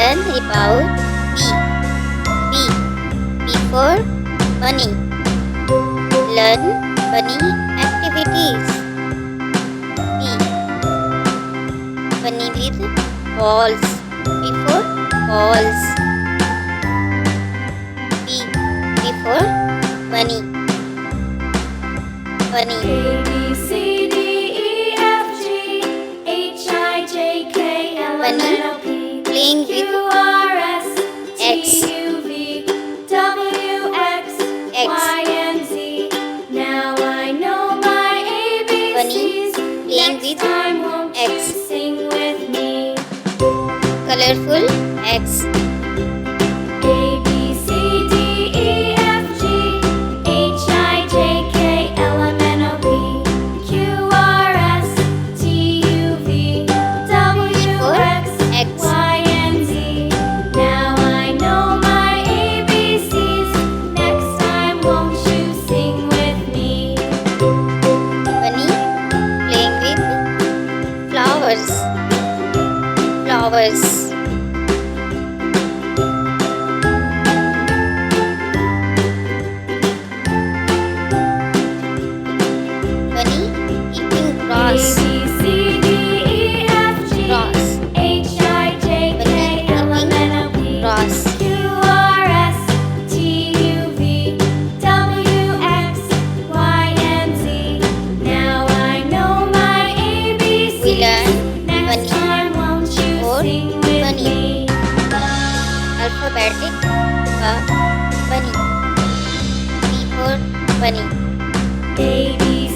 learn about B. B for bunny. Learn bunny activities. B. Bunny with balls. B for balls. B for bunny. Bunny. A, B, C, D, E, F, G, H, I, J, K, L, M, N, O, P, Playing Q, with R, S, T, X. U, V, W, X, X. Y, and Z. Now I know my ABCs. Playing Next with time won't X. you sing with me? Colorful X. A, B, C, D, E, F, G, H, I, J, K, L, M, N, O, P, Q, R, S, T, U, V, W, X, X. Y, and Z. Now I know my ABCs. Next time won't you sing with me? Bunny playing with flowers. Flowers. Bunny eating A, grass. B, C, D, E, F, G, Grass. H, I, J, K, L, M, N, O, P, Grass. Q, R, S, T, U, V, W, X, Y, and Z. Now I know my ABCs. We learn Next bunny time won't you or sing with bunny. me? Alphabetic bunny. B for bunny. A, B,